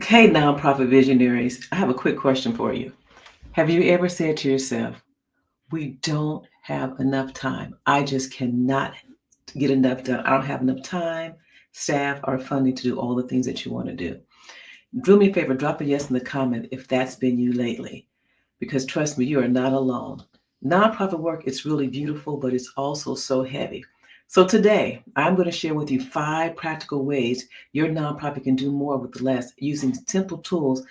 Hey, nonprofit visionaries, I have a quick question for you. Have you ever said to yourself, we don't have enough time? I just cannot get enough done. I don't have enough time, staff, or funding to do all the things that you want to do. Do me a favor, drop a yes in the comment if that's been you lately, because trust me, you are not alone. Nonprofit work is really beautiful, but it's also so heavy. So today, I'm going to share with you 5 practical ways your nonprofit can do more with less using simple tools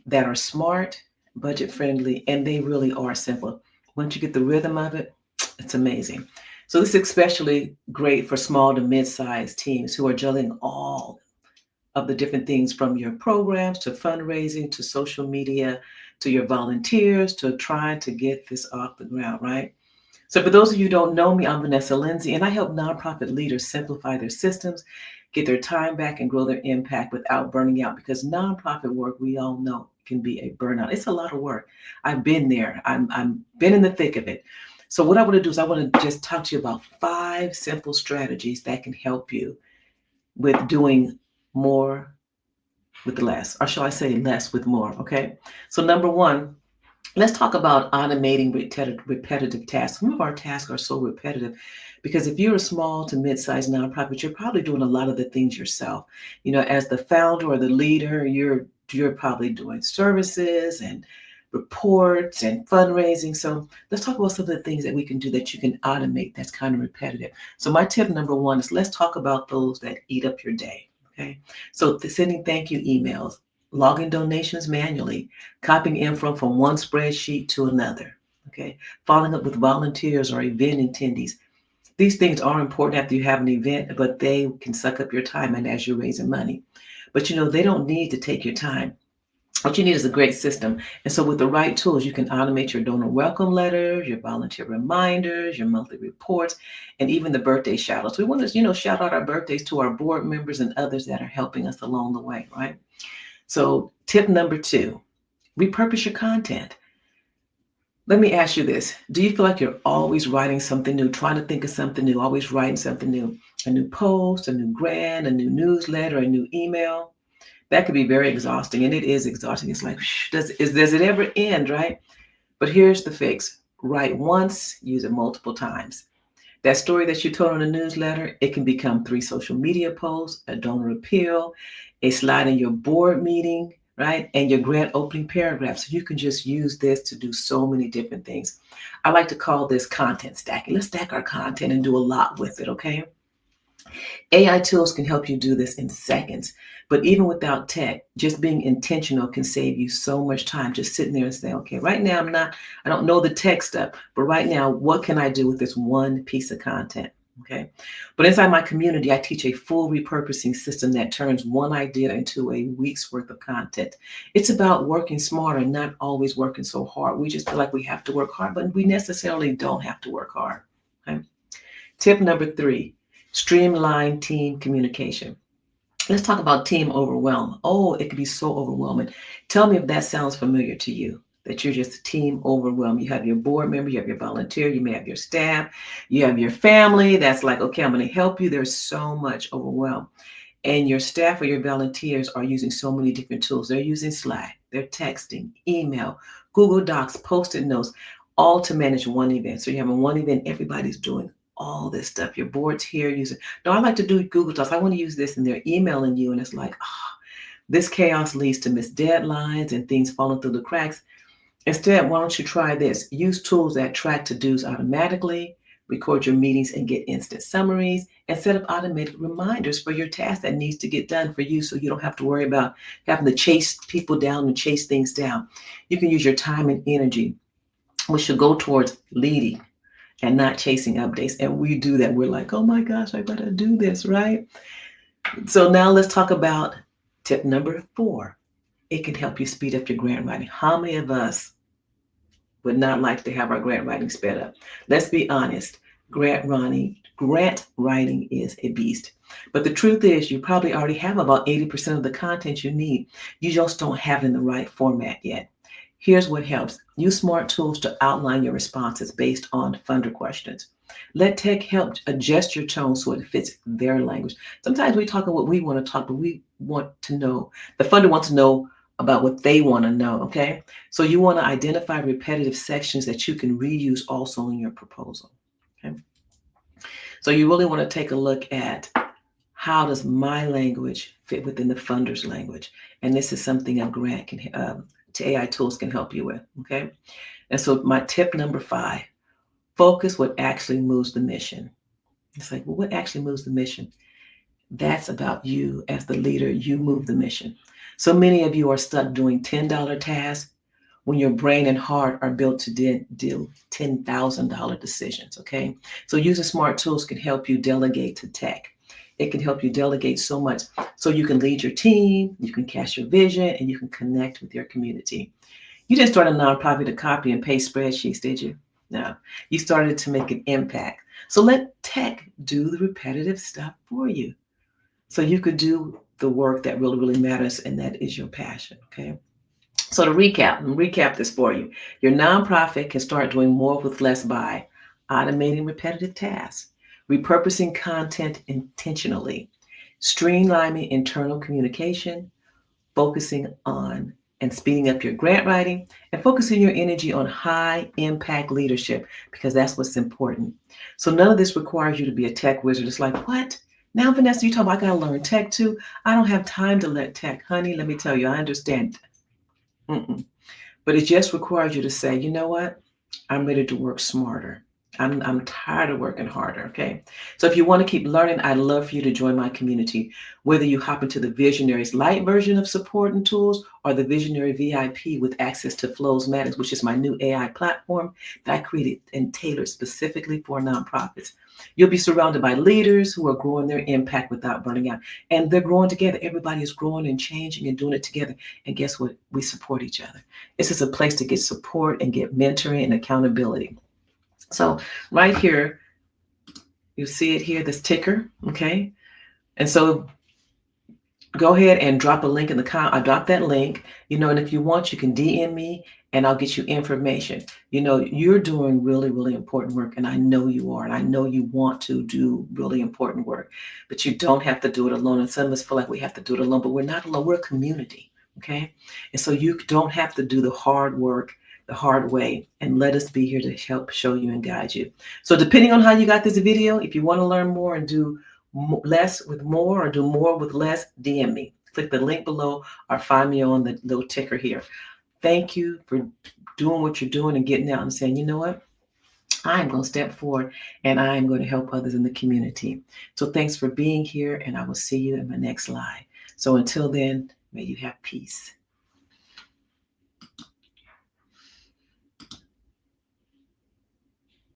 that are smart, budget friendly, and they really are simple. Once you get the rhythm of it, it's amazing. So this is especially great for small to mid-sized teams who are juggling all of the different things from your programs to fundraising to social media to your volunteers to trying to get this off the ground, right? So, for those of you who don't know me, I'm Vanessa Lindsey, and I help nonprofit leaders simplify their systems, get their time back, and grow their impact without burning out. Because nonprofit work, we all know, can be a burnout. It's a lot of work. I've been there. I'm been in the thick of it. So, what I want to do is I want to just talk to you about 5 simple strategies that can help you with doing more with less, or shall I say less with more? Okay. So, number one, let's talk about automating repetitive tasks. Some of our tasks are so repetitive because if you're a small to mid-sized nonprofit, you're probably doing a lot of the things yourself. As the founder or the leader, you're probably doing services and reports and fundraising. So let's talk about some of the things that we can do that you can automate that's kind of repetitive. So my tip number one is let's talk about those that eat up your day. Okay. So sending thank you emails, logging donations manually, copying info from one spreadsheet to another. Okay. Following up with volunteers or event attendees. These things are important after you have an event, but they can suck up your time and as you're raising money. But they don't need to take your time. What you need is a great system. And so with the right tools, you can automate your donor welcome letters, your volunteer reminders, your monthly reports, and even the birthday shout outs. We want to, shout out our birthdays to our board members and others that are helping us along the way, right? So tip number 2, repurpose your content. Let me ask you this. Do you feel like you're always writing something new, trying to think of something new, always writing something new? A new post, a new grant, a new newsletter, a new email? That could be very exhausting, and it is exhausting. It's like, does it ever end, right? But here's the fix. Write once, use it multiple times. That story that you told in the newsletter, it can become 3 social media posts, a donor appeal, a slide in your board meeting, right? And your grant opening paragraph. So you can just use this to do so many different things. I like to call this content stacking. Let's stack our content and do a lot with it, okay? AI tools can help you do this in seconds. But even without tech, just being intentional can save you so much time. Just sitting there and saying, okay, right now I don't know the tech stuff, but right now, what can I do with this one piece of content? Okay. But inside my community, I teach a full repurposing system that turns one idea into a week's worth of content. It's about working smarter, not always working so hard. We just feel like we have to work hard, but we necessarily don't have to work hard. Okay? Tip number 3, streamline team communication. Let's talk about team overwhelm. Oh, it can be so overwhelming. Tell me if that sounds familiar to you, that you're just a team overwhelmed. You have your board member, you have your volunteer, you may have your staff, you have your family that's like, okay, I'm going to help you. There's so much overwhelm. And your staff or your volunteers are using so many different tools. They're using Slack, they're texting, email, Google Docs, Post-it notes, all to manage one event. So you have one event, everybody's doing all this stuff. Your board's here using, no, I like to do Google Docs. I want to use this, and they're emailing you, and it's like, this chaos leads to missed deadlines and things falling through the cracks. Instead, why don't you try this? Use tools that track to-dos automatically, record your meetings and get instant summaries, and set up automated reminders for your task that needs to get done for you so you don't have to worry about having to chase people down and chase things down. You can use your time and energy, which should go towards leading and not chasing updates. And we do that. We're like, oh my gosh, I gotta do this, right? So now let's talk about tip number 4. It can help you speed up your grant writing. How many of us would not like to have our grant writing sped up? Let's be honest. Grant writing is a beast. But the truth is, you probably already have about 80% of the content you need. You just don't have it in the right format yet. Here's what helps. Use smart tools to outline your responses based on funder questions. Let tech help adjust your tone so it fits their language. Sometimes we talk about what we want to talk, but we want to know, the funder wants to know about what they want to know, okay? So you want to identify repetitive sections that you can reuse also in your proposal, okay? So you really want to take a look at how does my language fit within the funder's language? And this is something a grant can, to AI tools can help you with, okay? And so my tip number 5, focus what actually moves the mission. It's like, well, what actually moves the mission? That's about you as the leader. You move the mission. So many of you are stuck doing $10 tasks when your brain and heart are built to deal $10,000 decisions, okay? So using smart tools can help you delegate to tech. It can help you delegate so much so you can lead your team, you can cast your vision, and you can connect with your community. You didn't start a nonprofit to copy and paste spreadsheets, did you? No, you started to make an impact. So let tech do the repetitive stuff for you so you could do the work that really, really matters, and that is your passion, okay? So to recap this for you. Your nonprofit can start doing more with less by automating repetitive tasks, repurposing content intentionally, streamlining internal communication, focusing on and speeding up your grant writing, and focusing your energy on high impact leadership, because that's what's important. So none of this requires you to be a tech wizard. It's like, what? Now, Vanessa, you talk about I gotta learn tech too. I don't have time to learn tech. Honey, let me tell you, I understand. Mm-mm. But it just requires you to say, you know what? I'm ready to work smarter. I'm tired of working harder, okay? So if you want to keep learning, I'd love for you to join my community, whether you hop into the Visionaries Light version of support and tools or the Visionary VIP with access to Flows Matters, which is my new AI platform that I created and tailored specifically for nonprofits. You'll be surrounded by leaders who are growing their impact without burning out. And they're growing together. Everybody is growing and changing and doing it together. And guess what? We support each other. This is a place to get support and get mentoring and accountability. So right here, you see it here, this ticker, okay? And so go ahead and drop a link in the comment. I dropped that link, and if you want, you can DM me and I'll get you information. You're doing really, really important work, and I know you are, and I know you want to do really important work, but you don't have to do it alone. And some of us feel like we have to do it alone, but we're not alone. We're a community, okay? And so you don't have to do the hard work the hard way, and let us be here to help show you and guide you. So depending on how you got this video, if you want to learn more and do less with more or do more with less, DM me. Click the link below or find me on the little ticker here. Thank you for doing what you're doing and getting out and saying, you know what? I'm going to step forward and I'm going to help others in the community. So thanks for being here, and I will see you in my next live. So until then, may you have peace.